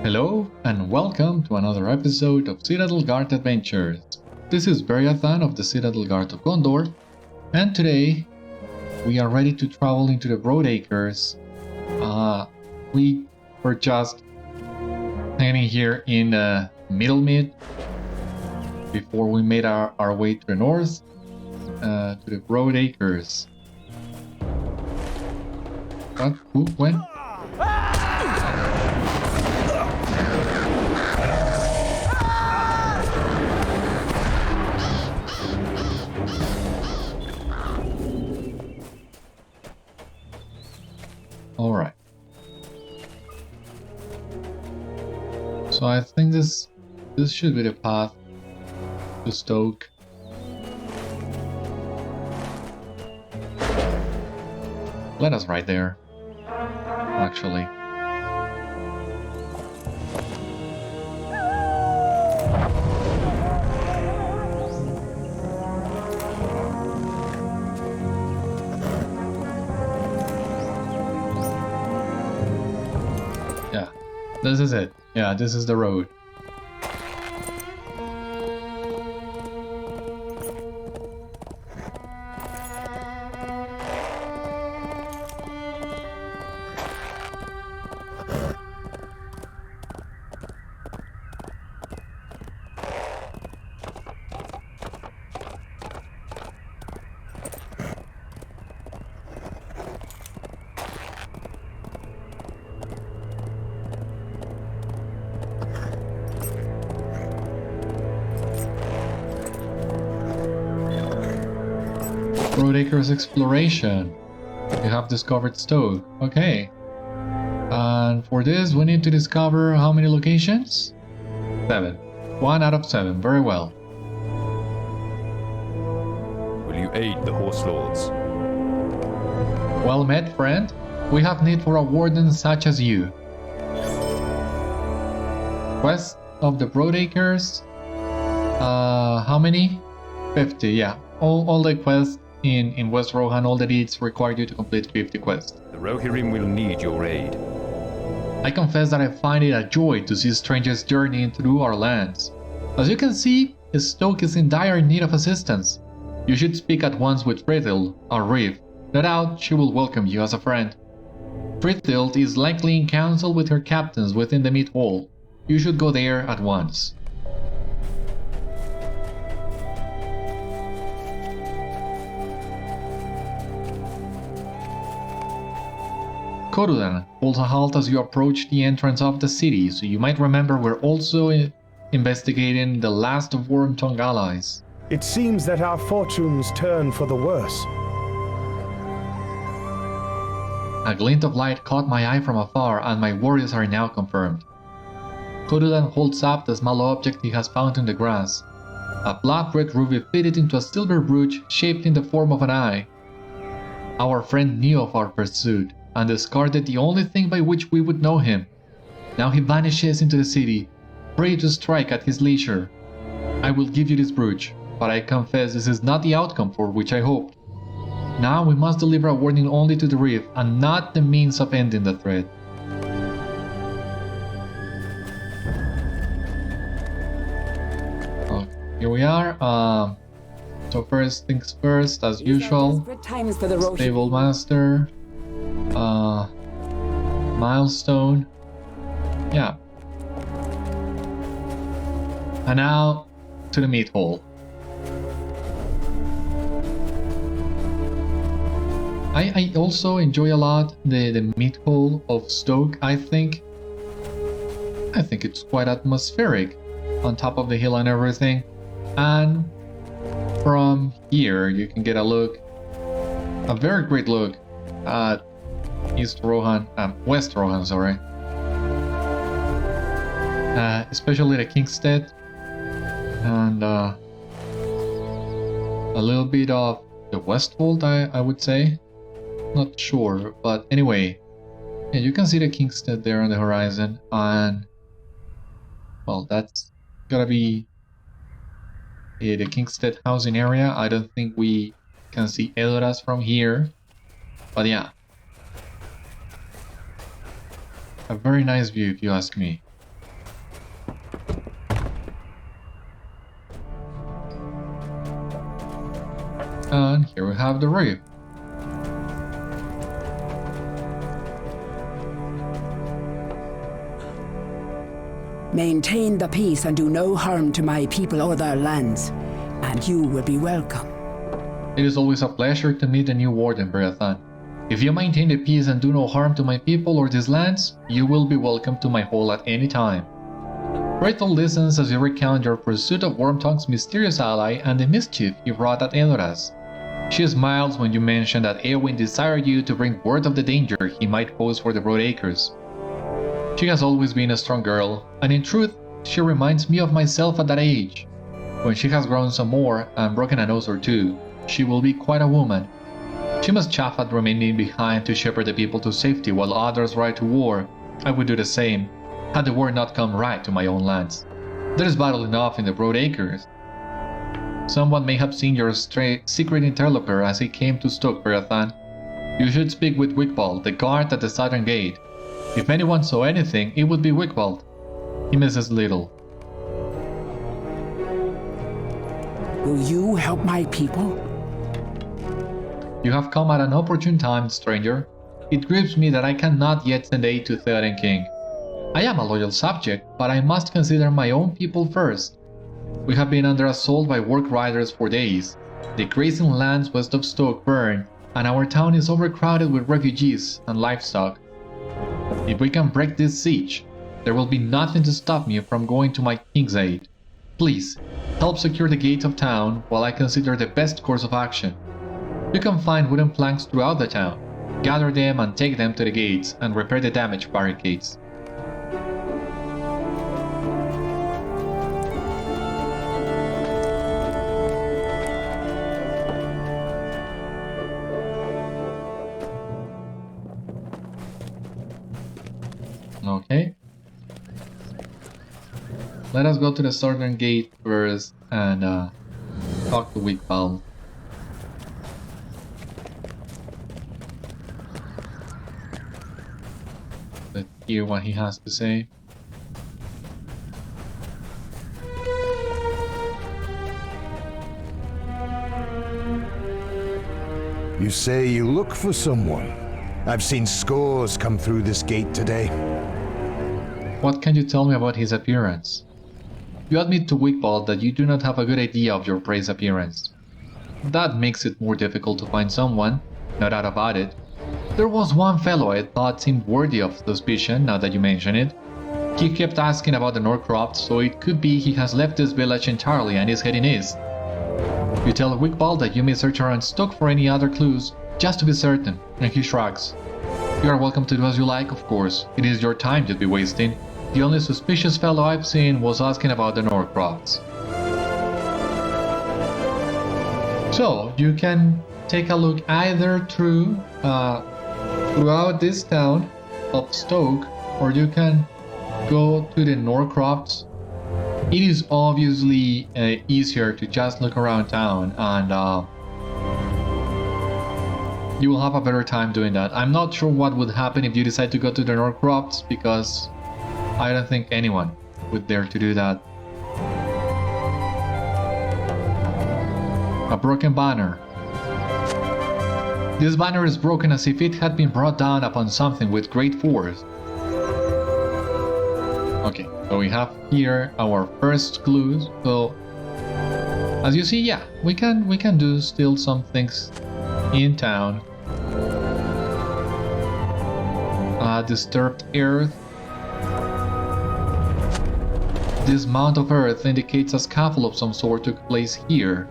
Hello and welcome to another episode of Citadel Guard Adventures. This is Beriathan of the Citadel Guard of Gondor, and today we are ready to travel into the Broadacres. We were just standing here in Middlemid before we made our way to the north, to the Broadacres. What? Who? When? Alright. So I think this should be the path to Stoke. Let us right there, actually. This is it. Yeah, this is the road. Broadacres exploration. You have discovered Stoke. Okay. And for this, we need to discover how many locations? 7. 1 out of 7. Very well. Will you aid the horse lords? Well met, friend. We have need for a warden such as you. Quest of the Broadacres. How many? 50. Yeah. All the quests in West Rohan, all the deeds require you to complete 50 quests. The Rohirrim will need your aid. I confess that I find it a joy to see strangers journeying through our lands. As you can see, Stoke is in dire need of assistance. You should speak at once with Fríthild, our reeve. No doubt she will welcome you as a friend. Fríthild is likely in council with her captains within the Mead Hall. You should go there at once. Théoden holds a halt as you approach the entrance of the city, so you might remember we're also investigating the last of Wormtongue allies. It seems that our fortunes turn for the worse. A glint of light caught my eye from afar, and my worries are now confirmed. Théoden holds up the small object he has found in the grass. A blood-red ruby fitted into a silver brooch shaped in the form of an eye. Our friend knew of our pursuit, and discarded the only thing by which we would know him. Now he vanishes into the city, free to strike at his leisure. I will give you this brooch, but I confess this is not the outcome for which I hoped. Now we must deliver a warning only to the reeve, and not the means of ending the threat. Here we are. So first things first, as usual, stable master. Milestone. Yeah. And now to the Mead Hall. I also enjoy a lot the Mead Hall of Stoke. I think it's quite atmospheric on top of the hill and everything. And from here you can get a very great look at West Rohan, sorry. Especially the Kingstead, and a little bit of the Westfold, I would say. Not sure, but anyway, yeah, you can see the Kingstead there on the horizon, and well, that's gotta be the Kingstead housing area. I don't think we can see Edoras from here, but yeah. A very nice view if you ask me. here we have the reef. Maintain the peace and do no harm to my people or their lands, and you will be welcome. It is always a pleasure to meet the new Warden, Beriathan. If you maintain the peace and do no harm to my people or these lands, you will be welcome to my hall at any time. Fríthild listens as you recount your pursuit of Wormtongue's mysterious ally and the mischief he wrought at Eloras. She smiles when you mention that Éowyn desired you to bring word of the danger he might pose for the Broadacres. She has always been a strong girl, and in truth, she reminds me of myself at that age. When she has grown some more and broken a nose or two, she will be quite a woman. She must chafe at remaining behind to shepherd the people to safety while others ride to war. I would do the same, had the war not come right to my own lands. There is battle enough in the Broadacres. Someone may have seen your secret interloper as he came to Stoke, Beriathan. You should speak with Wigbald, the guard at the southern gate. If anyone saw anything, it would be Wigbald. He misses little. Will you help my people? You have come at an opportune time, stranger. It grieves me that I cannot yet send aid to Théoden King. I am a loyal subject, but I must consider my own people first. We have been under assault by work riders for days. The grazing lands west of Stoke burn, and our town is overcrowded with refugees and livestock. If we can break this siege, there will be nothing to stop me from going to my king's aid. Please, help secure the gates of town while I consider the best course of action. You can find wooden planks throughout the town. Gather them and take them to the gates and repair the damaged barricades. Okay. Let us go to the southern gate first and talk to Wigbald. Let's hear what he has to say. You say you look for someone. I've seen scores come through this gate today. What can you tell me about his appearance? You admit to Wigbald that you do not have a good idea of your prey's appearance. That makes it more difficult to find someone, no doubt about it. There was one fellow I thought seemed worthy of suspicion now that you mention it. He kept asking about the Norcroft, so it could be he has left this village entirely and is heading east. You tell Wigbald that you may search around Stoke for any other clues, just to be certain, and he shrugs. You are welcome to do as you like, of course. It is your time you'd be wasting. The only suspicious fellow I've seen was asking about the Norcrofts. So, you can take a look either throughout this town of Stoke, or you can go to the Norcrofts. It is obviously easier to just look around town, and you will have a better time doing that. I'm not sure what would happen if you decide to go to the Norcrofts, because I don't think anyone would dare to do that. A broken banner. This banner is broken as if it had been brought down upon something with great force. Okay, so we have here our first clues. So, as you see, yeah, we can do still some things in town. Disturbed earth. This mound of earth indicates a scuffle of some sort took place here.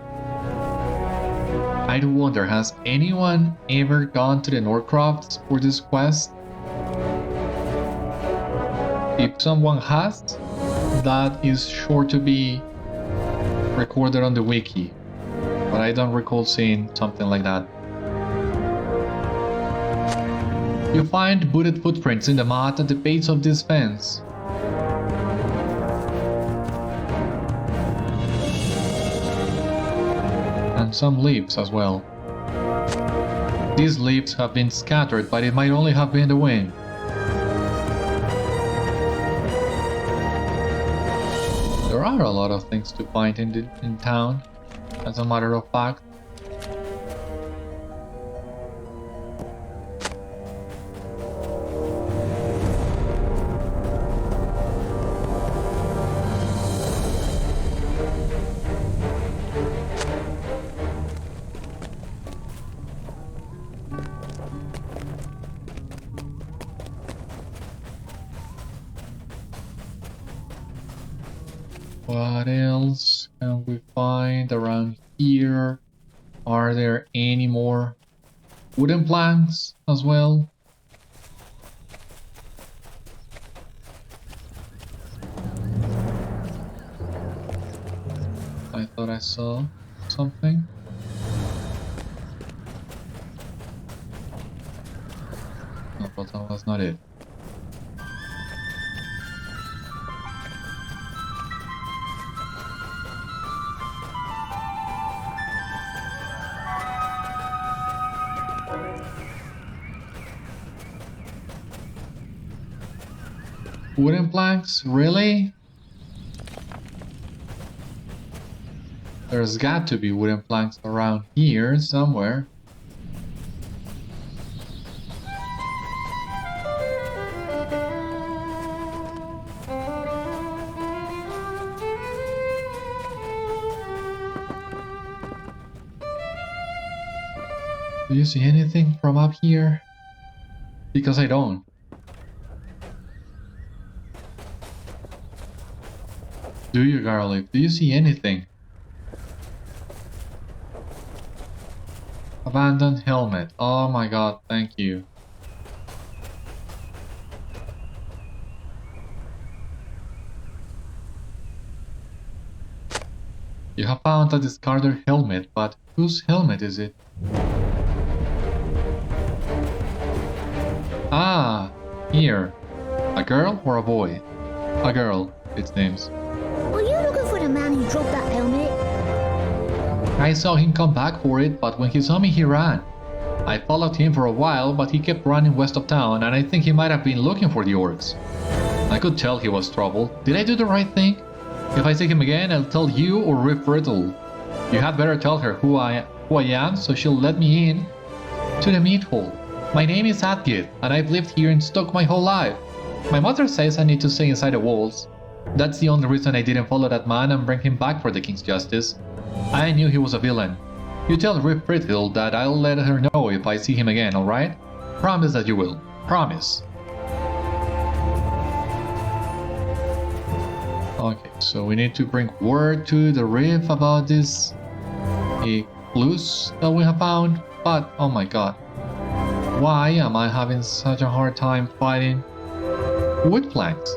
I do wonder, has anyone ever gone to the Norcrofts for this quest? If someone has, that is sure to be recorded on the wiki, but I don't recall seeing something like that. You find booted footprints in the mud at the base of this fence. And some leaves as well. These leaves have been scattered, but it might only have been the wind. There are a lot of things to find in town, as a matter of fact. What else can we find around here? Are there any more wooden planks as well? I thought I saw something. No, but that was not it. Wooden planks? Really? There's got to be wooden planks around here somewhere. Do you see anything from up here? Because I don't. Do you, Garlic? Do you see anything? Abandoned helmet. Oh my god, thank you. You have found a discarded helmet, but whose helmet is it? Ah, here. A girl or a boy? A girl, it seems. Are you looking for the man who dropped that helmet? I saw him come back for it, but when he saw me he ran. I followed him for a while, but he kept running west of town, and I think he might have been looking for the orcs. I could tell he was trouble. Did I do the right thing? If I see him again, I'll tell you or Thane Fríthild. You had better tell her who I am, so she'll let me in to the meat hall. My name is Atgid, and I've lived here in Stoke my whole life. My mother says I need to stay inside the walls. That's the only reason I didn't follow that man and bring him back for the king's justice. I knew he was a villain. You tell Thane Fríthild that I'll let her know if I see him again, alright? Promise that you will. Promise. Okay, so we need to bring word to the reef about this clues that we have found. But, oh my god. Why am I having such a hard time fighting wood planks?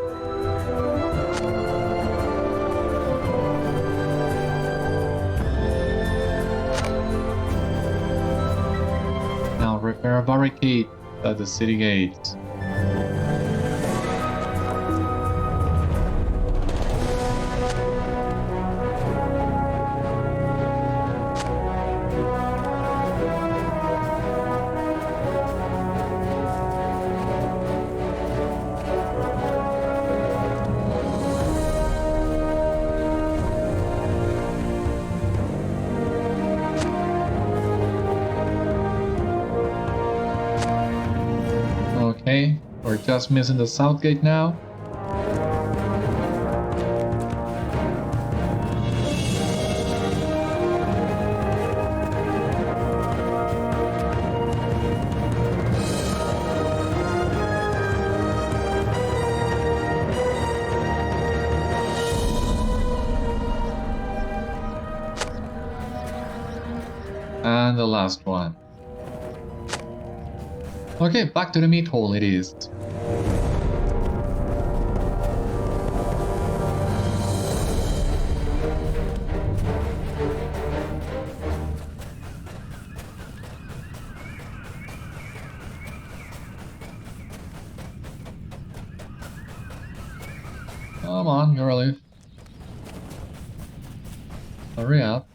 Now repair a barricade at the city gates. Okay, we're just missing the south gate now. And the last one. Okay, back to the meat hall it is. Come on, girlie. Hurry up.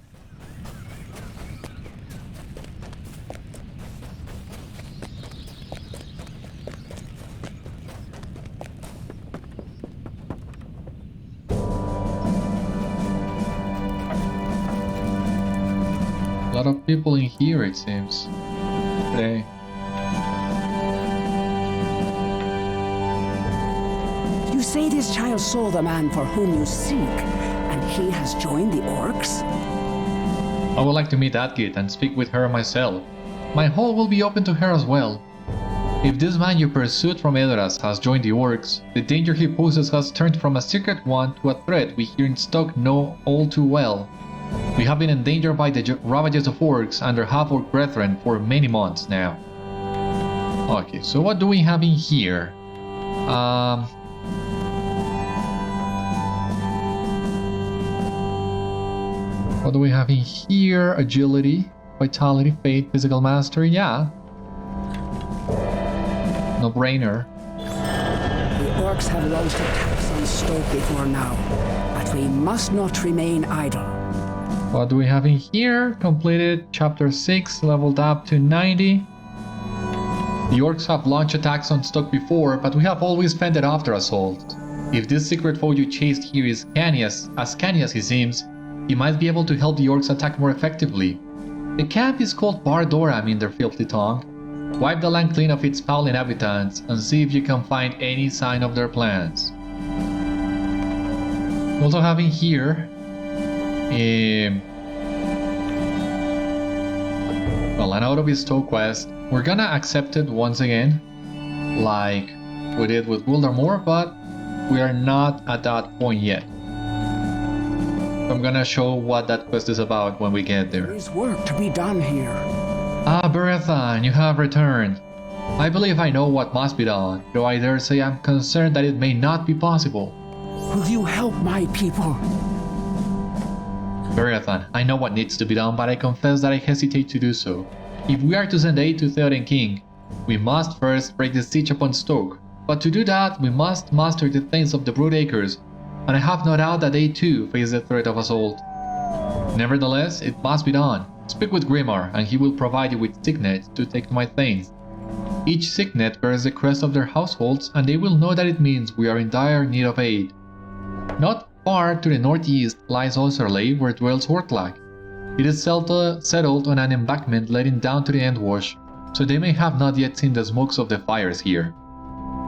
A lot of people in here, it seems. Today. You say this child saw the man for whom you seek, and he has joined the orcs? I would like to meet Atgid and speak with her myself. My hall will be open to her as well. If this man you pursued from Edoras has joined the orcs, the danger he poses has turned from a secret one to a threat we here in Stoke know all too well. We have been endangered by the ravages of orcs and their half-orc brethren for many months now. Okay, so what do we have in here? What do we have in here? Agility, vitality, faith, physical mastery, yeah. No brainer. The orcs have launched attacks on Stoke before now, but we must not remain idle. What do we have in here? Completed chapter 6, leveled up to 90. The orcs have launched attacks on Stoke before, but we have always fended off their assault. If this secret foe you chased here is canny as he seems, he might be able to help the orcs attack more effectively. The camp is called Bardoram in their filthy tongue. Wipe the land clean of its foul inhabitants and see if you can find any sign of their plans. Also having here well, an out of his Stoke quest. We're gonna accept it once again, like we did with Wildermore, but we are not at that point yet. I'm gonna show what that quest is about when we get there. There is work to be done here. Ah, Beriathan, you have returned. I believe I know what must be done, though I dare say I'm concerned that it may not be possible. Will you help my people? Beriathan, I know what needs to be done, but I confess that I hesitate to do so. If we are to send aid to Théoden King, we must first break the siege upon Stoke. But to do that, we must master the Thanes of the Broadacres, and I have no doubt that they too face the threat of assault. Nevertheless, it must be done. Speak with Grimmar, and he will provide you with signets to take to my Thanes. Each signet bears the crest of their households, and they will know that it means we are in dire need of aid. Not far to the northeast lies Oserley, where dwells Ordlac. It is settled on an embankment leading down to the Endwash, so they may have not yet seen the smokes of the fires here.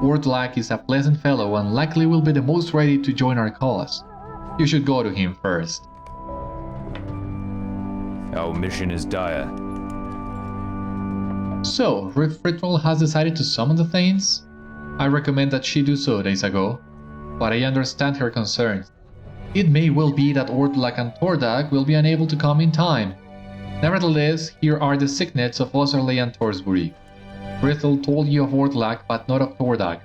Ordlac is a pleasant fellow and likely will be the most ready to join our cause. You should go to him first. Our mission is dire. So, Fríthild has decided to summon the Thanes? I recommend that she do so days ago, but I understand her concerns. It may well be that Ordlac and Tordag will be unable to come in time. Nevertheless, here are the signets of Oserley and Torsbury. Fríthild told you of Ordlac, but not of Tordag.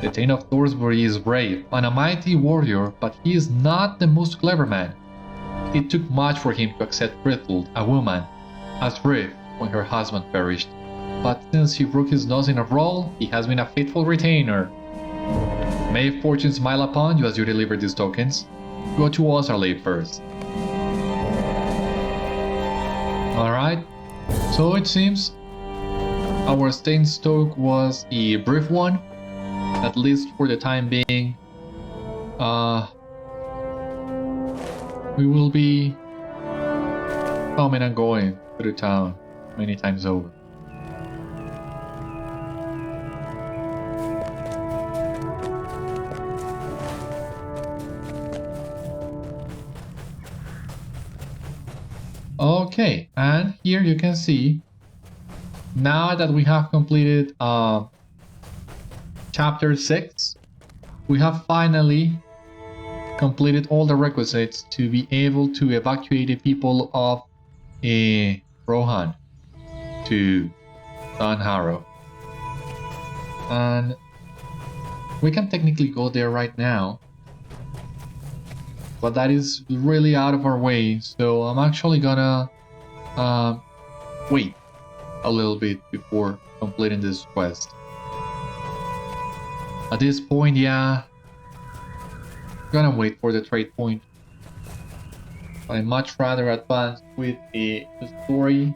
The Thane of Torsbury is brave and a mighty warrior, but he is not the most clever man. It took much for him to accept Fríthild, a woman, as brave when her husband perished. But since he broke his nose in a brawl, he has been a faithful retainer. May fortune smile upon you as you deliver these tokens. Go to Oserley first. Alright, so it seems our stay in Stoke was a brief one, at least for the time being. We will be coming and going to the town many times over. Okay, and here you can see, now that we have completed chapter 6, we have finally completed all the requisites to be able to evacuate the people of Rohan to Dunharrow. And we can technically go there right now, but that is really out of our way, so I'm actually gonna wait a little bit before completing this quest. At this point, yeah, gonna wait for the trade point. I'd much rather advance with the story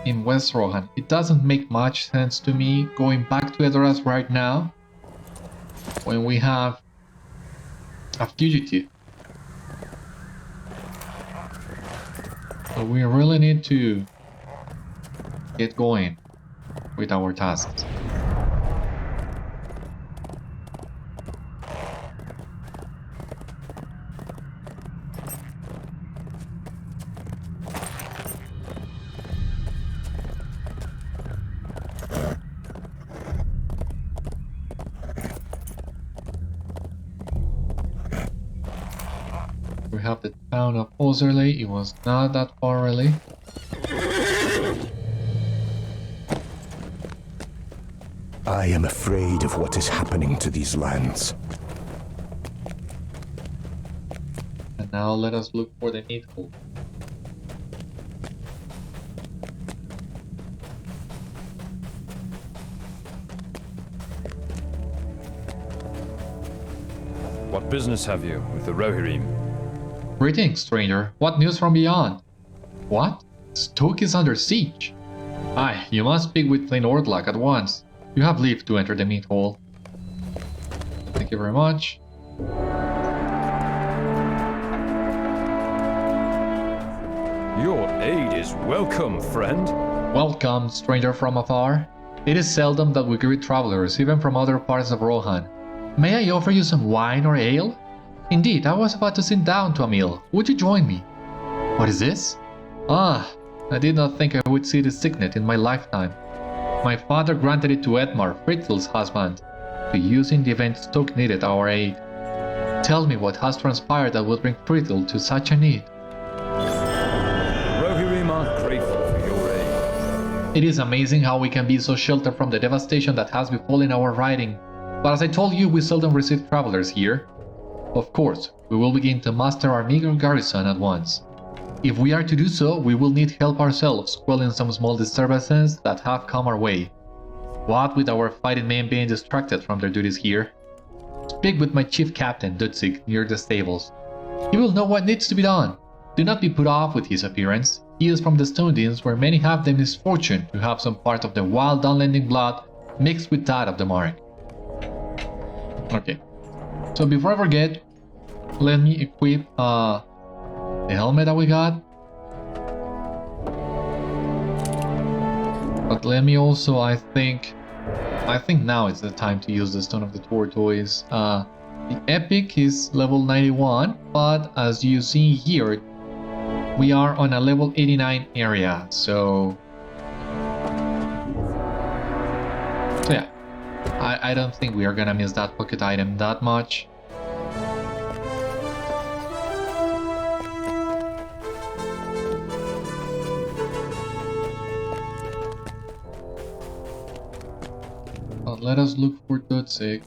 in West Rohan. It doesn't make much sense to me going back to Edoras right now when we have a fugitive. So we really need to get going with our tasks. have the town of Oserley. It was not that far really. I am afraid of what is happening to these lands. And now let us look for the needful. What business have you with the Rohirrim? Greetings, stranger. What news from beyond? What? Stoke is under siege? Aye, you must speak with Thane Ordlac at once. You have leave to enter the meat hall. Thank you very much. Your aid is welcome, friend. Welcome, stranger from afar. It is seldom that we greet travelers, even from other parts of Rohan. May I offer you some wine or ale? Indeed, I was about to sit down to a meal. Would you join me? What is this? Ah, I did not think I would see this signet in my lifetime. My father granted it to Thane Fríthild, husband, to use in the event Stoke needed our aid. Tell me what has transpired that would bring Fríthild to such a need. Rohirrim are grateful for your aid. It is amazing how we can be so sheltered from the devastation that has befallen our riding. But as I told you, we seldom receive travelers here. Of course, we will begin to muster our meager garrison at once. If we are to do so, we will need help ourselves quelling some small disturbances that have come our way. What with our fighting men being distracted from their duties here. Speak with my chief captain, Dutsig, near the stables. He will know what needs to be done. Do not be put off with his appearance. He is from the Stone Deans, where many have the misfortune to have some part of the wild unlending blood mixed with that of the mark. Okay, so before I forget, let me equip the helmet that we got. But let me also, I think now is the time to use the Stone of the Tortoise. The Epic is level 91, but as you see here, we are on a level 89 area, so yeah, I don't think we are gonna miss that pocket item that much. But let us look for Dutsig.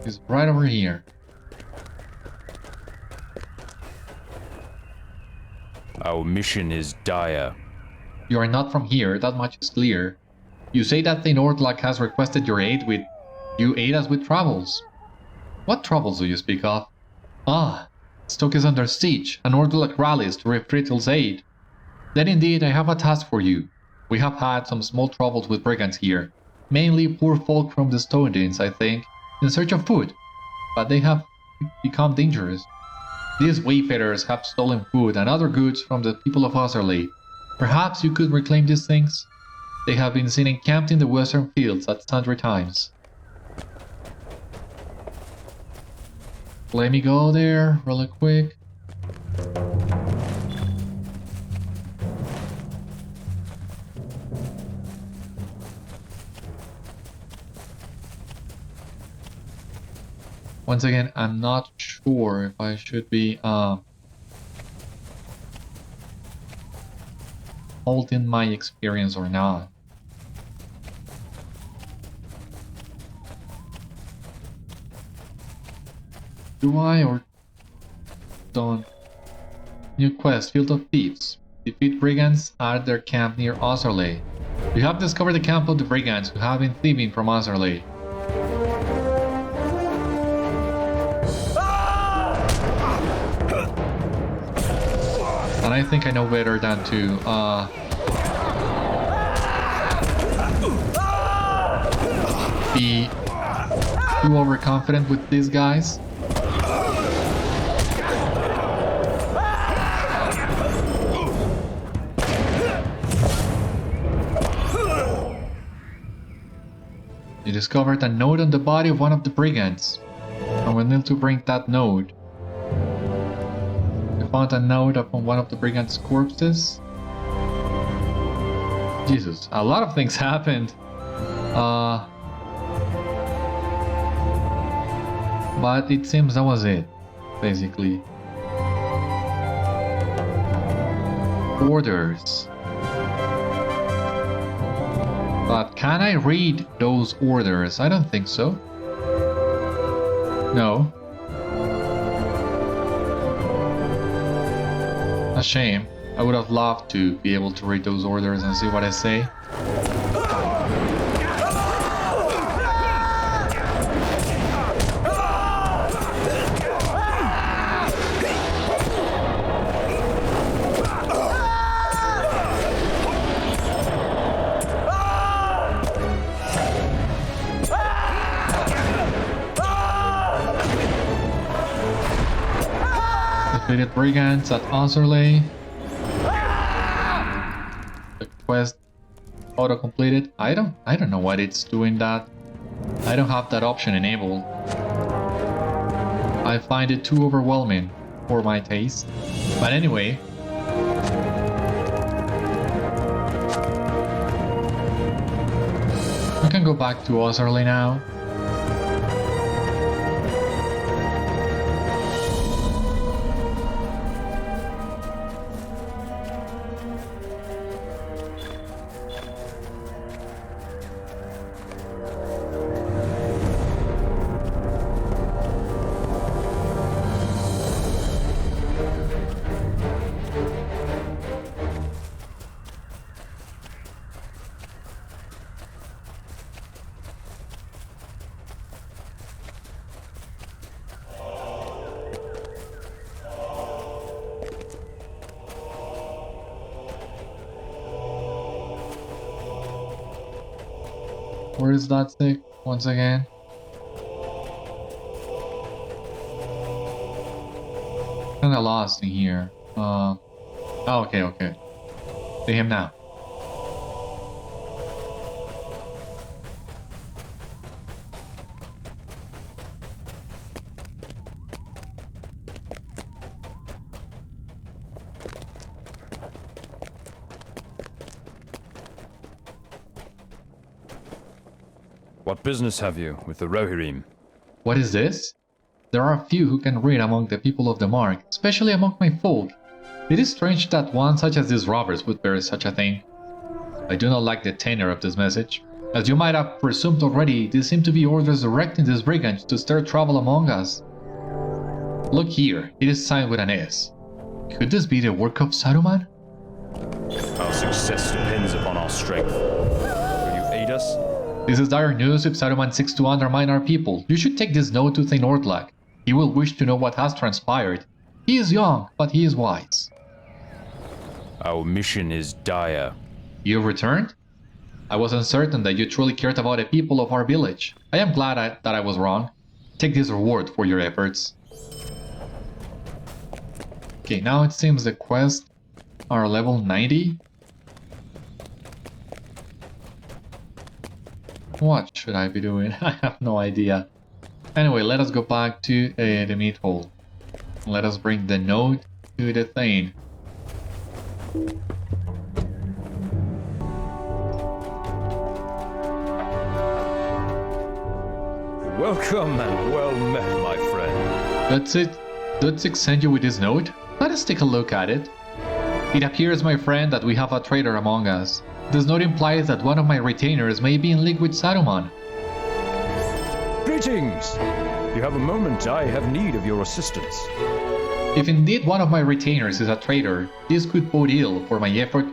He's right over here. Our mission is dire. You are not from here, that much is clear. You say that Thane Ordlac has requested your aid with... You aid us with troubles. What troubles do you speak of? Ah, Stoke is under siege, and Ordlac rallies to Frithild's aid. Then indeed I have a task for you. We have had some small troubles with brigands here. Mainly poor folk from the Stone Deans, I think, in search of food. But they have become dangerous. These wayfarers have stolen food and other goods from the people of Oserley. Perhaps you could reclaim these things? They have been seen encamped in the western fields at sundry times. Let me go there really quick. Once again, I'm not sure if I should be holding my experience or not. Do I or don't? New quest, Field of Thieves. Defeat brigands at their camp near Oserley. You have discovered the camp of the brigands who have been thieving from Oserley. And I think I know better than to be too overconfident with these guys. You discovered a note on the body of one of the brigands, and we need to bring that note. Found a note upon one of the brigands' corpses. Jesus, a lot of things happened. But it seems that was it. basically. Orders. But can I read those orders? I don't think so. No. A shame. I would have loved to be able to read those orders and see what I say. Defeated brigands at Oserley. The quest auto completed. I don't know why it's doing that. I don't have that option enabled. I find it too overwhelming for my taste. But anyway. I can go back to Oserley now. Where is that stick? Once again. Kinda lost in here. Oh, okay. See him now. What business have you with the Rohirrim? What is this? There are few who can read among the people of the Mark, especially among my folk. It is strange that one such as these robbers would bear such a thing. I do not like the tenor of this message. As you might have presumed already, these seem to be orders directing these brigands to start trouble among us. Look here, it is signed with an S. Could this be the work of Saruman? Our success depends upon our strength. Will you aid us? This is dire news if Saruman seeks to undermine our people. You should take this note to Thane Ordlac. He will wish to know what has transpired. He is young, but he is wise. Our mission is dire. You have returned? I was uncertain that you truly cared about the people of our village. I am glad that I was wrong. Take this reward for your efforts. Okay, now it seems the quests are level 90. What should I be doing? I have no idea. Anyway, let us go back to the meat hole. Let us bring the note to the Thane. Welcome and well met, my friend. That's it. Dutzik sent you with this note? Let us take a look at it. It appears, my friend, that we have a traitor among us. This note implies that one of my retainers may be in league with Saruman. Greetings! You have a moment, I have need of your assistance. If indeed one of my retainers is a traitor, this could bode ill for my effort,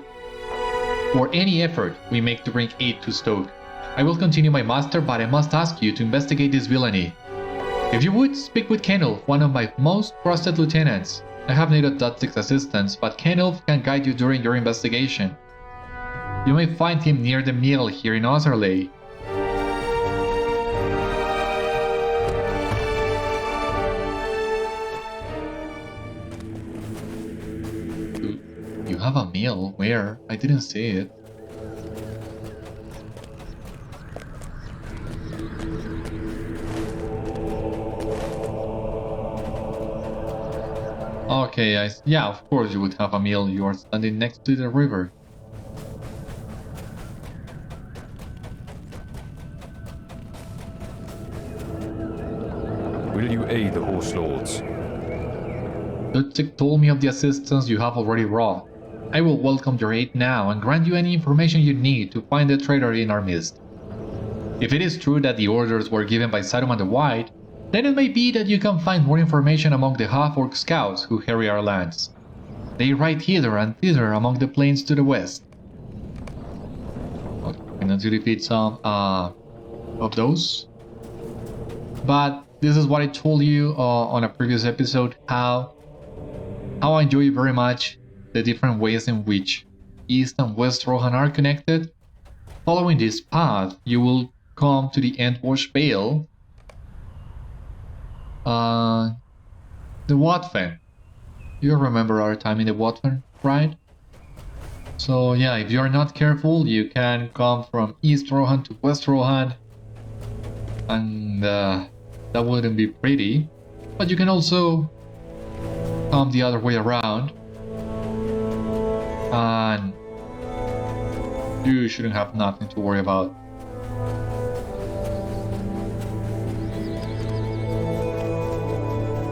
or any effort we make to bring aid to Stoke. I will continue my master, but I must ask you to investigate this villainy. If you would, speak with Kenilf, one of my most trusted lieutenants. I have needed Dutzik's assistance, but Kenilf can guide you during your investigation. You may find him near the mill here in Oserley. You have a mill? Where? I didn't see it. Okay, yeah, of course you would have a mill. You are standing next to the river. Will you aid the horse lords? Ludwig told me of the assistance you have already wrought. I will welcome your aid now and grant you any information you need to find the traitor in our midst. If it is true that the orders were given by Saruman the White, then it may be that you can find more information among the half-orc scouts who harry our lands. They ride hither and thither among the plains to the west. Okay, I need to defeat some of those. But this is what I told you on a previous episode, how I enjoy very much the different ways in which East and West Rohan are connected. Following this path, you will come to the Endwash Vale, the Watfen. You remember our time in the Watfen, right? So yeah, if you're not careful, you can come from East Rohan to West Rohan, and that wouldn't be pretty. But you can also come the other way around, and you shouldn't have nothing to worry about.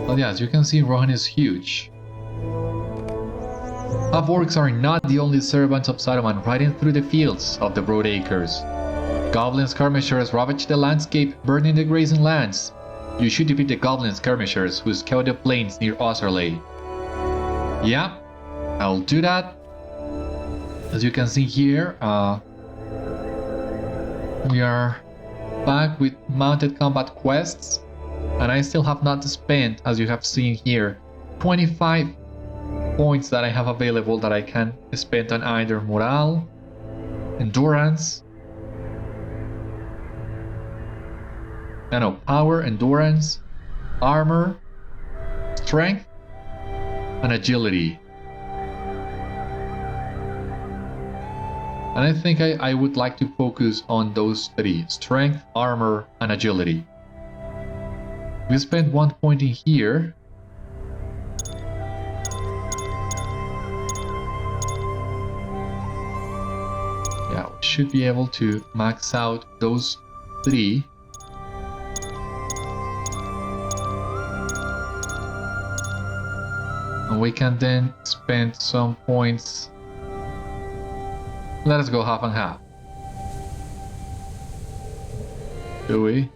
But yeah, as you can see, Rohan is huge. Half-orcs are not the only servants of Saruman riding through the fields of the Broadacres. Goblin skirmishers ravage the landscape, burning the grazing lands. You should defeat the goblin skirmishers who scout the plains near Oserley. Yeah, I'll do that. As you can see here, we are back with mounted combat quests, and I still have not spent, as you have seen here, 25 points that I have available that I can spend on either morale, endurance, power, endurance, armor, strength, and agility. And I think I would like to focus on those three: strength, armor, and agility. We spent 1 point in here. Yeah, we should be able to max out those three. And we can then spend some points. Let us go half and half. Do we?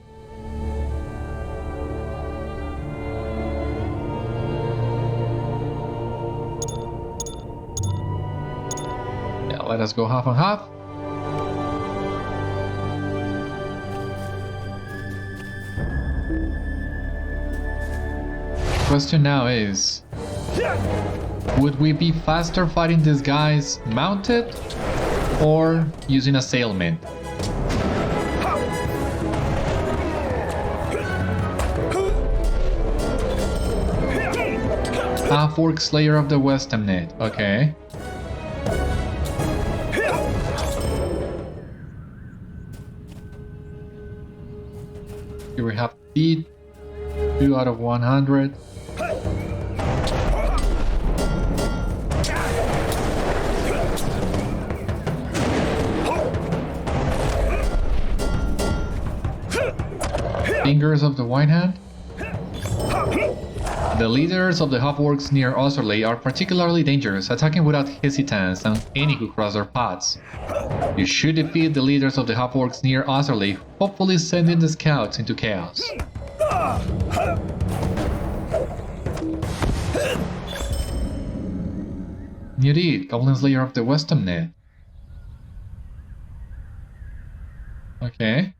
Yeah, let us go half and half. Question now is, would we be faster fighting these guys mounted or using assailment? Half-orc Slayer of the Westemnet, okay. Here we have speed, 2 out of 100. Fingers of the White Hand. The leaders of the half-orcs near Oserley are particularly dangerous, attacking without hesitance on any who cross their paths. You should defeat the leaders of the half-orcs near Oserley, hopefully sending the scouts into chaos. You did, Goblin Slayer of the Westemnet. Okay.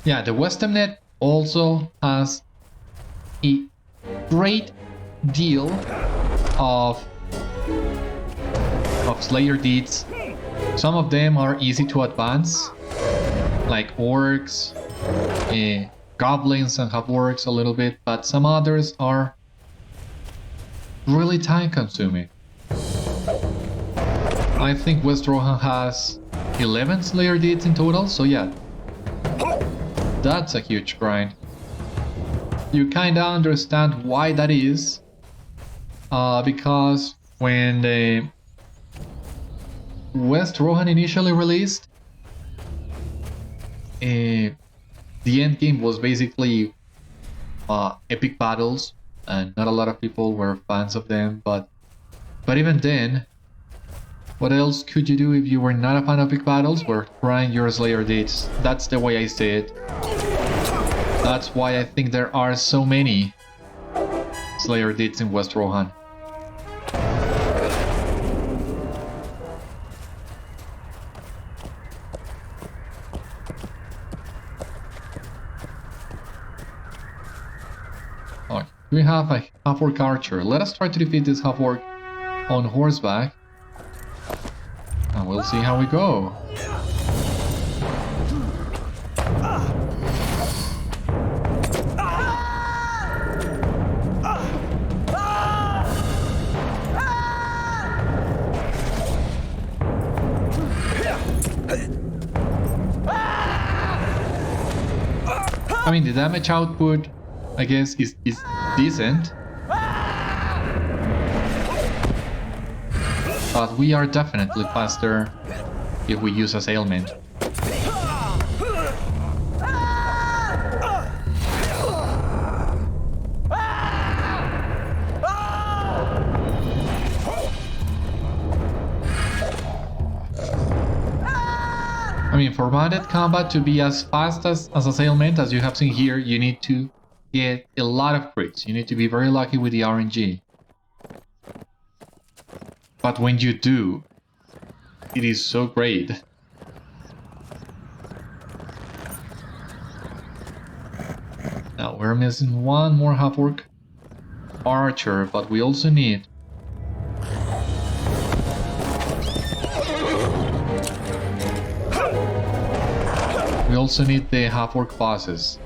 Yeah, the Westemnet also has a great deal of Slayer deeds. Some of them are easy to advance, like orcs, goblins and half-orcs a little bit, but some others are really time consuming. I think West Rohan has 11 Slayer deeds in total, so yeah, that's a huge grind. You kinda understand why that is, because when the West Rohan initially released, the endgame was basically epic battles and not a lot of people were fans of them, but even then, what else could you do if you were not a fan of big battles? Were trying your Slayer deeds. That's the way I see it. That's why I think there are so many Slayer deeds in West Rohan. Okay, we have a half-orc archer. Let us try to defeat this half-orc on horseback. And we'll see how we go. I mean, the damage output, I guess, is decent. But we are definitely faster if we use assailment. I mean, for bandit combat to be as fast as assailment, as you have seen here, you need to get a lot of crits. You need to be very lucky with the RNG. But when you do, it is so great. Now we're missing one more half-orc archer, but we also need the half-orc bosses.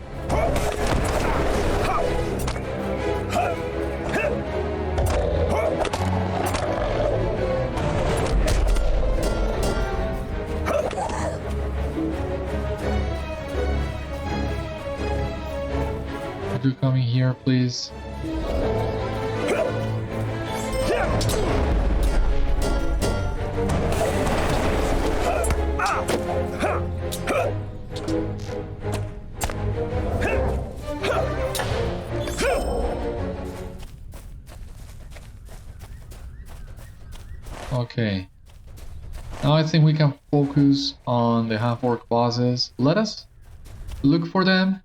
Could you come in here, please? Okay. Now I think we can focus on the half-orc bosses. Let us look for them.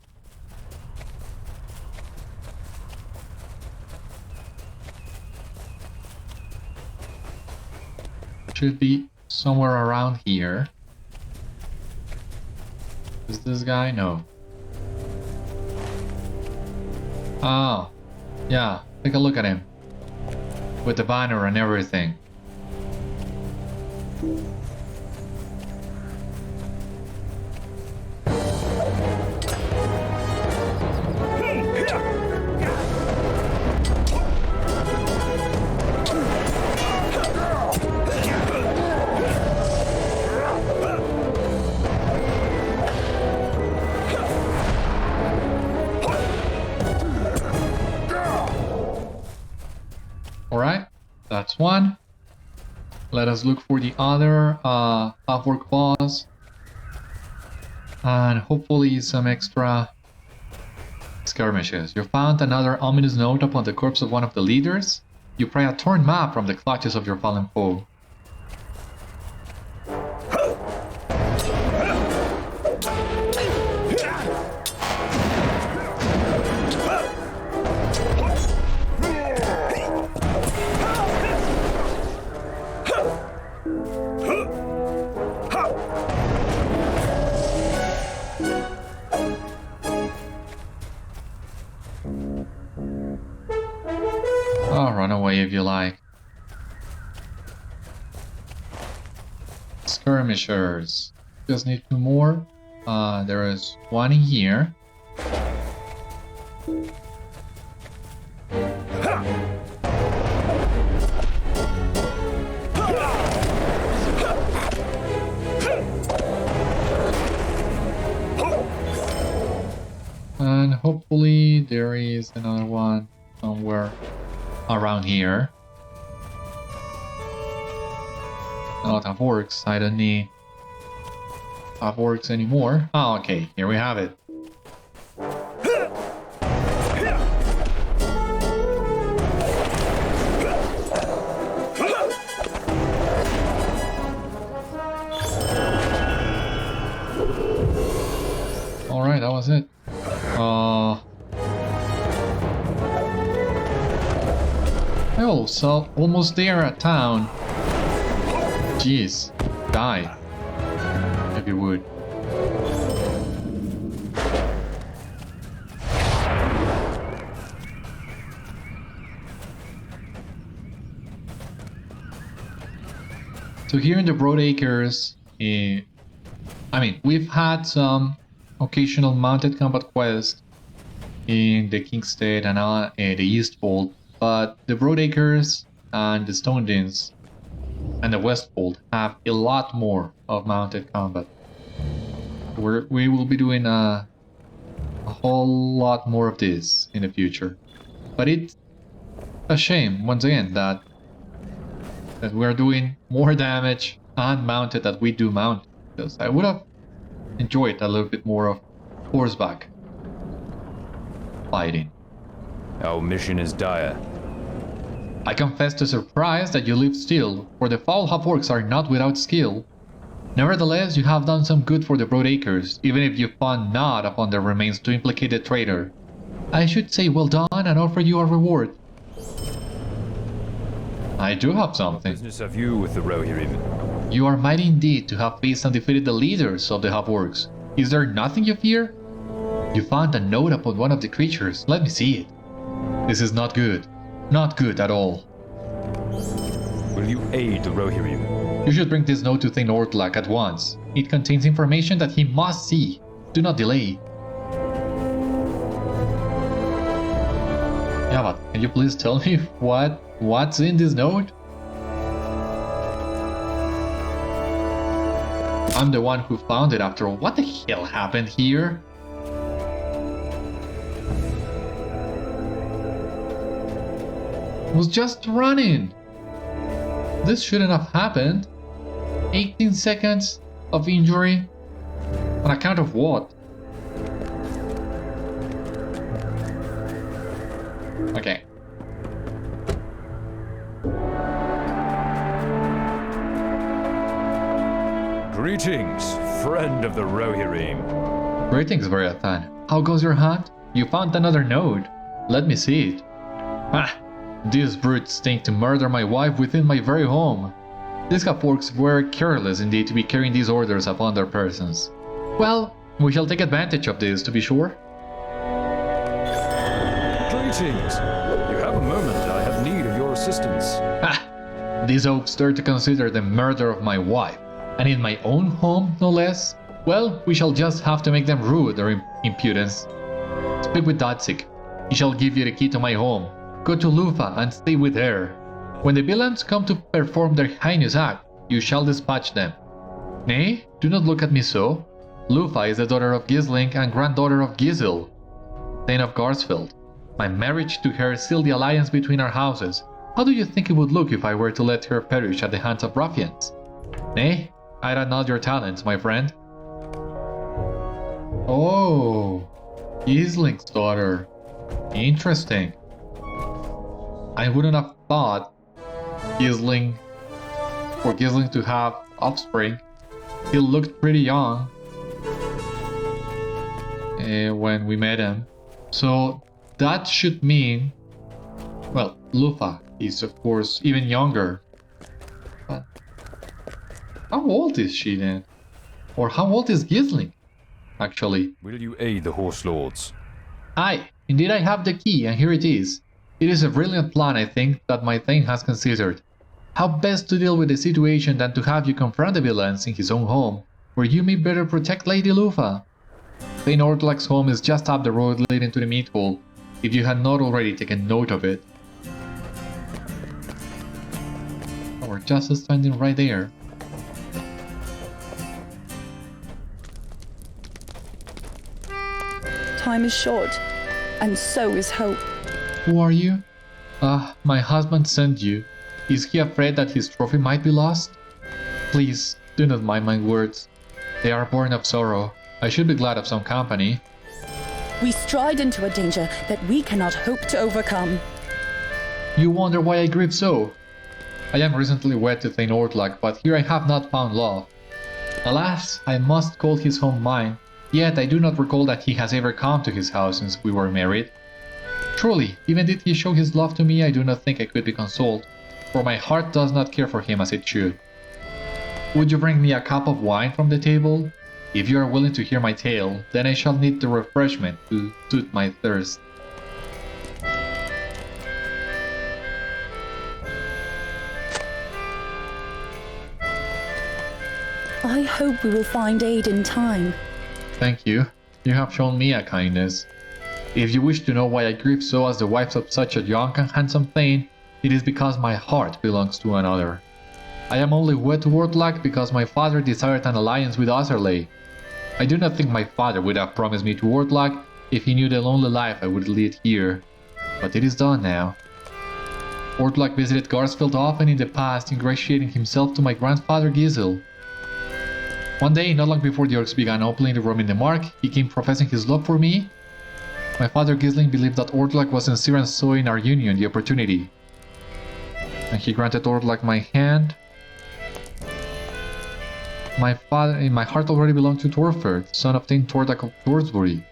Should be somewhere around here. Is this guy? No. Oh, yeah, take a look at him. With the banner and everything. Alright, that's one. Let us look for the other half-orc boss. And hopefully some extra skirmishes. You found another ominous note upon the corpse of one of the leaders. You pry a torn map from the clutches of your fallen foe. Oh, run away if you like. Skirmishers. Just need two more. There is one in here. And hopefully there is another one somewhere around here. Not half-orcs, I don't need half-orcs anymore. Oh, okay, here we have it. Alright, that was it. Oh, so almost there at town. Jeez, die. If you would. So here in the Broadacres, I mean, we've had some occasional mounted combat quests in the Kingstead and the Eastfold, but the Broadacres and the Stone Dins and the Westfold have a lot more of mounted combat. We will be doing a whole lot more of this in the future. But it's a shame, once again, that we're doing more damage unmounted than we do mounted. Because I would have enjoyed a little bit more of horseback fighting. Our mission is dire. I confess to surprise that you live still, for the foul half-orcs are not without skill. Nevertheless, you have done some good for the Broadacres, even if you found not upon their remains to implicate the traitor. I should say well done and offer you a reward. I do have something. What business have you with the Rohirrim? You are mighty indeed to have faced and defeated the leaders of the half-orcs. Is there nothing you fear? You found a note upon one of the creatures. Let me see it. This is not good. Not good at all. Will you aid the Rohirrim? You should bring this note to Thane Ordlac at once. It contains information that he must see. Do not delay. Yeah, but can you please tell me what's in this note? I'm the one who found it after all. What the hell happened here? I was just running. This shouldn't have happened. 18 seconds of injury. On account of what? Okay. Greetings, friend of the Rohirrim. Greetings, Beriathan. How goes your hunt? You found another note. Let me see it. Ah, these brutes think to murder my wife within my very home. These half-orcs were careless indeed to be carrying these orders upon their persons. Well, we shall take advantage of this, to be sure. Greetings. You have a moment. I have need of your assistance. Ah! These oaks dare to consider the murder of my wife, and in my own home, no less? Well, we shall just have to make them rue their impudence. Speak with Datsik. He shall give you the key to my home. Go to Lúfa and stay with her. When the villains come to perform their heinous act, you shall dispatch them. Nay, do not look at me so. Lúfa is the daughter of Gisling and granddaughter of Gisel, Thane of Garsfeld. My marriage to her sealed the alliance between our houses. How do you think it would look if I were to let her perish at the hands of ruffians? Nay, I acknowledge your talents, my friend. Oh, Gisling's daughter. Interesting. I wouldn't have thought Gisling to have offspring. He looked pretty young when we met him. So that should mean, well, Lúfa is of course even younger. But how old is she then? Or how old is Gisling, actually? Will you aid the horse lords? Aye, indeed I have the key, and here it is. It is a brilliant plan, I think, that my Thane has considered. How best to deal with the situation than to have you confront the villains in his own home, where you may better protect Lady Lúfa. Thane Ordlac's home is just up the road leading to the meat hall, if you had not already taken note of it. Oh, we're just standing right there. Time is short, and so is hope. Who are you? My husband sent you. Is he afraid that his trophy might be lost? Please, do not mind my words. They are born of sorrow. I should be glad of some company. We stride into a danger that we cannot hope to overcome. You wonder why I grieve so? I am recently wed to Thane Ordlac, but here I have not found love. Alas, I must call his home mine. Yet I do not recall that he has ever come to his house since we were married. Truly, even did he show his love to me, I do not think I could be consoled, for my heart does not care for him as it should. Would you bring me a cup of wine from the table? If you are willing to hear my tale, then I shall need the refreshment to soothe my thirst. I hope we will find aid in time. Thank you. You have shown me a kindness. If you wish to know why I grieve so as the wife of such a young and handsome Thane, it is because my heart belongs to another. I am only wed to Ordlac because my father desired an alliance with Oserley. I do not think my father would have promised me to Ordlac if he knew the lonely life I would lead here. But it is done now. Ordlac visited Garsfeld often in the past, ingratiating himself to my grandfather Gisel. One day, not long before the orcs began opening the room in the mark, he came professing his love for me. My father Gisling believed that Ordlac was sincere and saw in our union the opportunity. And he granted Ordlac my hand. My heart already belonged to Torferth, son of Thane Tordag of Torsbury.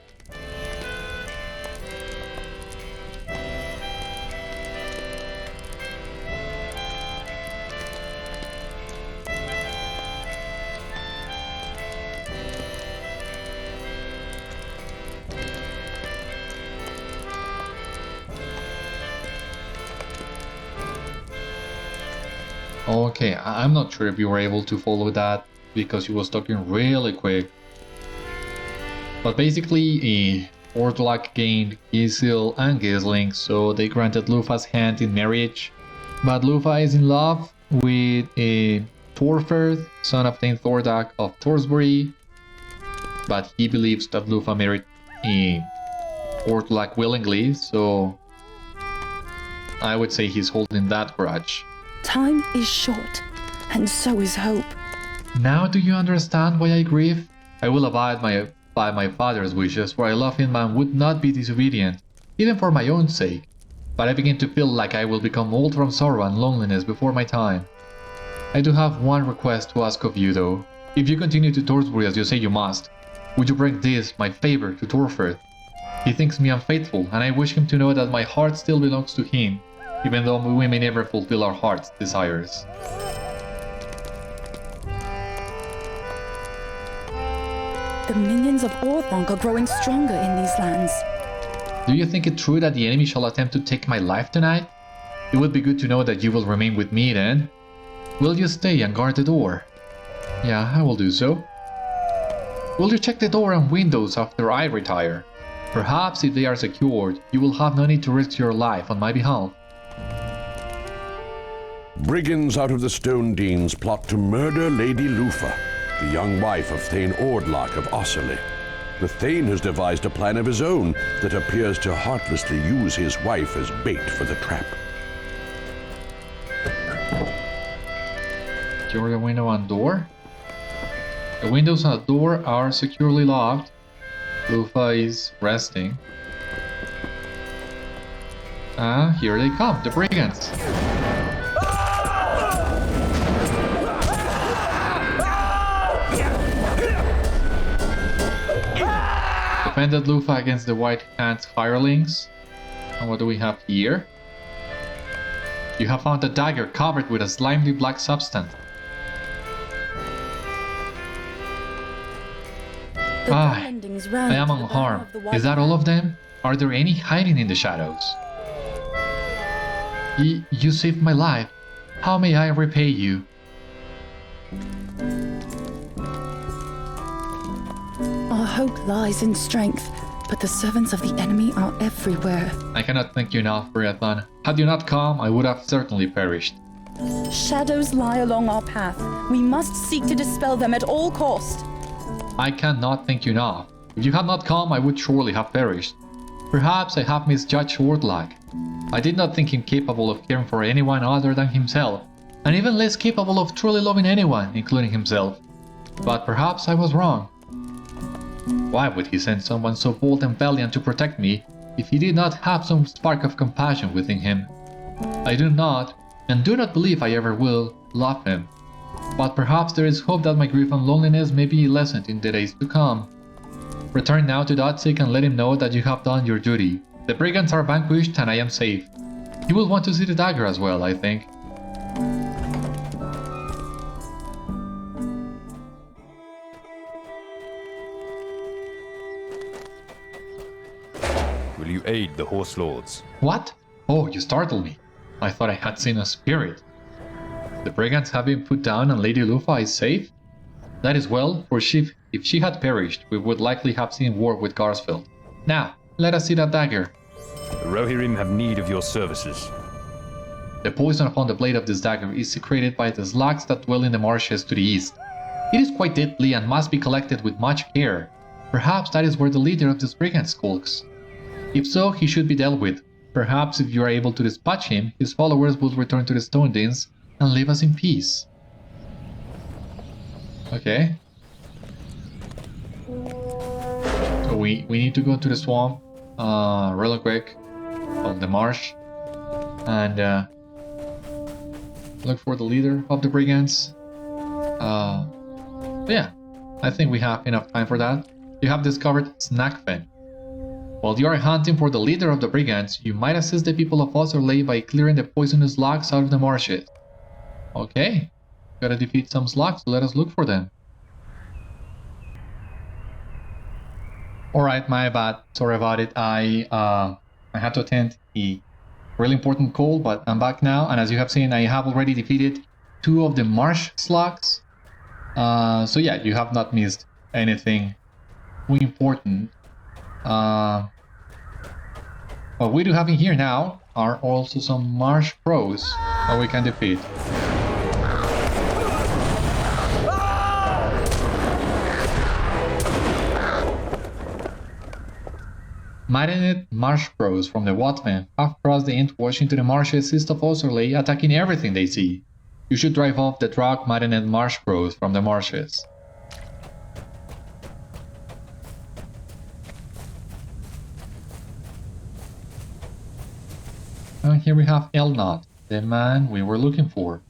Okay, I'm not sure if you were able to follow that because he was talking really quick. But basically, Ordlac gained Gisel and Gisling, so they granted Lúfa's hand in marriage. But Lúfa is in love with Torferth, son of Thane Tordag of Torsbury. But he believes that Lúfa married Ordlac willingly, so I would say he's holding that grudge. Time is short, and so is hope. Now do you understand why I grieve? I will abide by my father's wishes, for I love him and would not be disobedient, even for my own sake. But I begin to feel like I will become old from sorrow and loneliness before my time. I do have one request to ask of you though. If you continue to Torsbury as you say you must, would you bring this, my favour, to Torferth? He thinks me unfaithful, and I wish him to know that my heart still belongs to him, even though we may never fulfill our heart's desires. The minions of Wormtongue are growing stronger in these lands. Do you think it true that the enemy shall attempt to take my life tonight? It would be good to know that you will remain with me then. Will you stay and guard the door? Yeah, I will do so. Will you check the door and windows after I retire? Perhaps if they are secured, you will have no need to risk your life on my behalf. Brigands out of the Stone Deans plot to murder Lady Lúfa, the young wife of Thane Ordlac of Oserley. The Thane has devised a plan of his own that appears to heartlessly use his wife as bait for the trap. Secure the window and door. The windows and door are securely locked. Lúfa is resting. Ah, here they come, the brigands. Defended Lúfa against the White Hand's hirelings. And what do we have here? You have found a dagger covered with a slimy black substance. I am unharmed. Is that all of them? Are there any hiding in the shadows? You saved my life. How may I repay you? Our hope lies in strength, but the servants of the enemy are everywhere. I cannot thank you enough, Beriathan. Had you not come, I would have certainly perished. Shadows lie along our path. We must seek to dispel them at all cost. I cannot thank you enough. If you had not come, I would surely have perished. Perhaps I have misjudged Ordlac. I did not think him capable of caring for anyone other than himself, and even less capable of truly loving anyone, including himself. But perhaps I was wrong. Why would he send someone so bold and valiant to protect me if he did not have some spark of compassion within him? I do not, and do not believe I ever will, love him. But perhaps there is hope that my grief and loneliness may be lessened in the days to come. Return now to Dotsik and let him know that you have done your duty. The brigands are vanquished and I am safe. You will want to see the dagger as well, I think. Will you aid the Horse Lords? What? Oh, you startled me. I thought I had seen a spirit. The brigands have been put down and Lady Lúfa is safe? That is well, for if she had perished, we would likely have seen war with Garsfeld. Now, let us see that dagger. The Rohirrim have need of your services. The poison upon the blade of this dagger is secreted by the slugs that dwell in the marshes to the east. It is quite deadly and must be collected with much care. Perhaps that is where the leader of this brigand skulks. If so, he should be dealt with. Perhaps if you are able to dispatch him, his followers will return to the Stone Deans and leave us in peace. Okay. So we need to go to the swamp, real quick, of the marsh, and look for the leader of the brigands. Yeah, I think we have enough time for that. You have discovered Snackfen. While you are hunting for the leader of the brigands, you might assist the people of Oserley by clearing the poisonous slugs out of the marshes. Okay, gotta defeat some slugs, so let us look for them. Alright, my bad, sorry about it. I had to attend a really important call, but I'm back now, and as you have seen, I have already defeated 2 of the marsh slugs. So yeah, you have not missed anything too important. What we do have in here now are also some marsh crows that we can defeat. Marinate marsh crows from the Watmen have crossed the Intwash into the marshes east of Oserley, attacking everything they see. You should drive off the drug marinate marsh crows from the marshes. And here we have Elnot, the man we were looking for.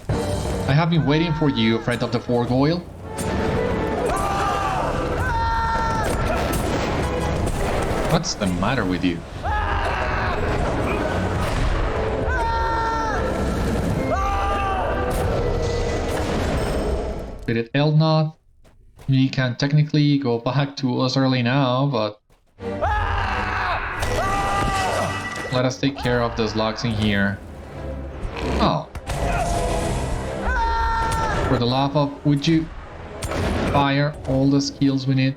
I have been waiting for you, friend of the Forgoil. What's the matter with you? Defeated Elnot. We can technically go back to Oserley now, but let us take care of those logs in here. Oh. For the love of, would you fire all the skills we need?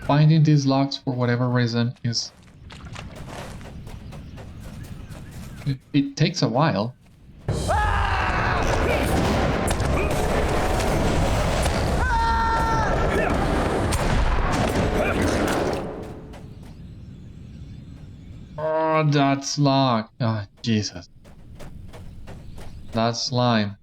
Finding these logs for whatever reason is... It takes a while. Oh, that slug. Oh, Jesus. That slime.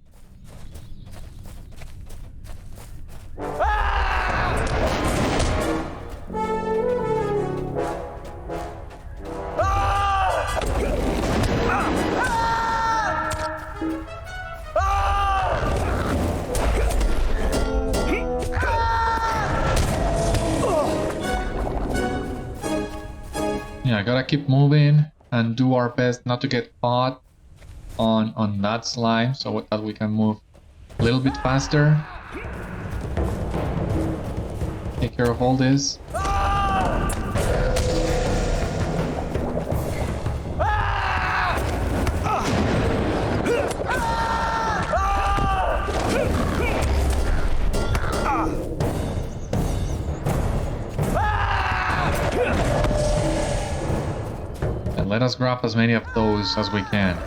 Yeah, gotta keep moving and do our best not to get caught on that slime so that we can move a little bit faster. Take care of all this. Let us grab as many of those as we can.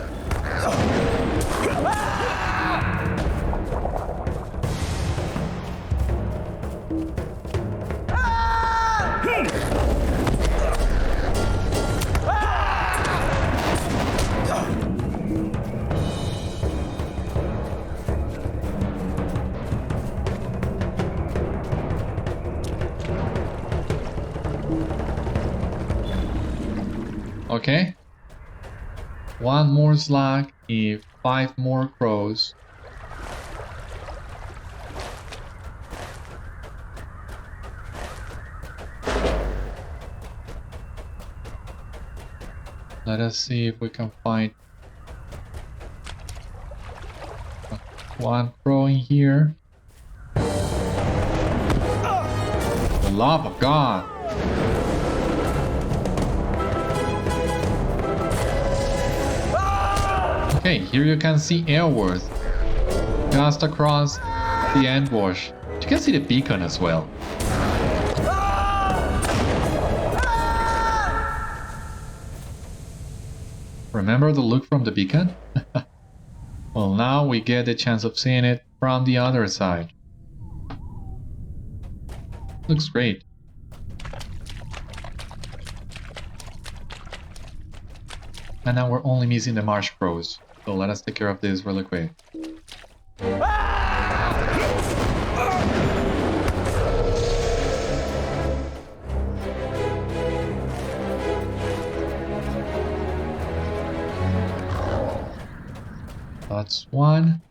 Okay. 1 more slag, 5 more crows. Let us see if we can find 1 crow in here. The love of God. Okay, here you can see Aylworth just across the ambush. You can see the beacon as well. Remember the look from the beacon? Well, now we get the chance of seeing it from the other side. Looks great. And now we're only missing the marsh crows. So let us take care of this really quick. That's 1.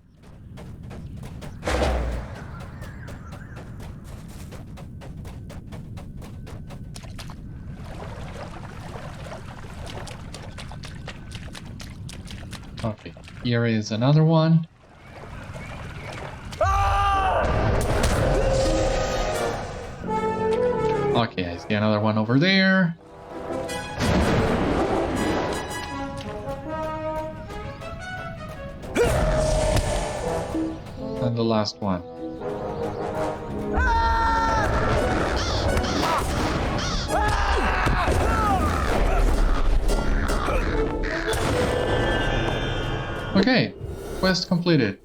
Okay, here is another one. Okay, I see another one over there. And the last one. Okay, quest completed.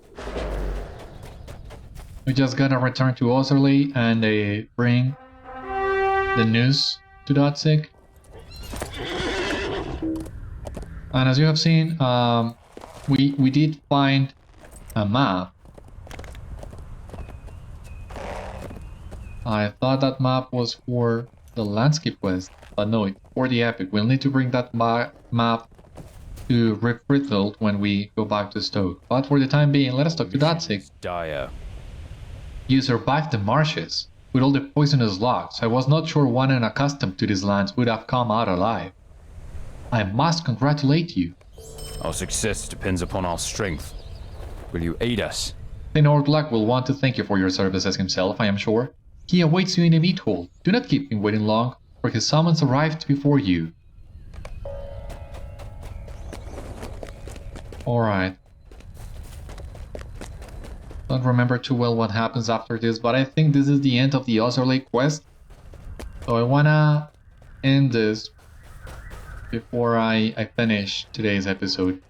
We just gotta return to Oserley and bring the news to Dotsig. And as you have seen, we did find a map. I thought that map was for the landscape quest, but no, it's for the epic. We'll need to bring that map to Fríthild when we go back to Stoke. But for the time being, let us talk to Dotsig. Dire. You survived the marshes. With all the poisonous logs, I was not sure one unaccustomed to these lands would have come out alive. I must congratulate you. Our success depends upon our strength. Will you aid us? Thane Ordlac will want to thank you for your services himself, I am sure. He awaits you in the meat hall. Do not keep him waiting long, for his summons arrived before you. Alright. Don't remember too well what happens after this, but I think this is the end of the Oserley quest. So I wanna end this before I finish today's episode.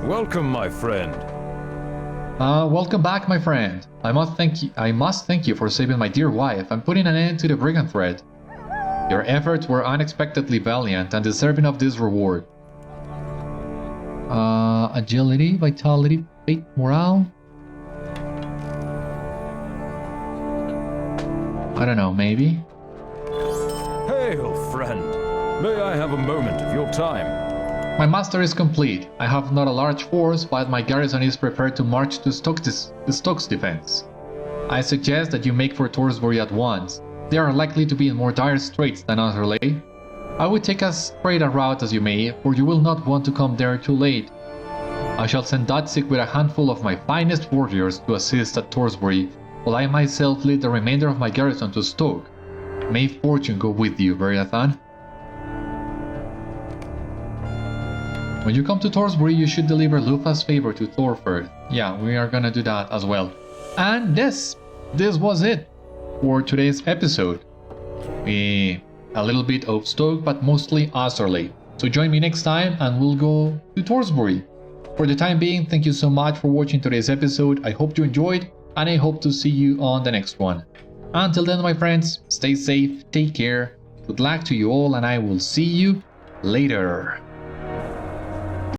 Welcome, my friend. Welcome back, my friend. I must thank you for saving my dear wife and putting an end to the brigand threat. Your efforts were unexpectedly valiant and deserving of this reward. Agility, vitality, fate, morale? I don't know, maybe? Hail, friend. May I have a moment of your time? My muster is complete. I have not a large force, but my garrison is prepared to march to Stoke's defense. I suggest that you make for Torsbury at once. They are likely to be in more dire straits than Oserley. I would take as straight a route as you may, for you will not want to come there too late. I shall send Dotsig with a handful of my finest warriors to assist at Torsbury, while I myself lead the remainder of my garrison to Stoke. May fortune go with you, Beriathan. When you come to Torsbury, you should deliver Lúfa's favour to Torferth. Yeah, we are gonna do that as well. And this was it for today's episode. A little bit of Stoke, but mostly Oserley. So join me next time and we'll go to Torsbury. For the time being, thank you so much for watching today's episode. I hope you enjoyed, and I hope to see you on the next one. Until then, my friends, stay safe, take care, good luck to you all, and I will see you later.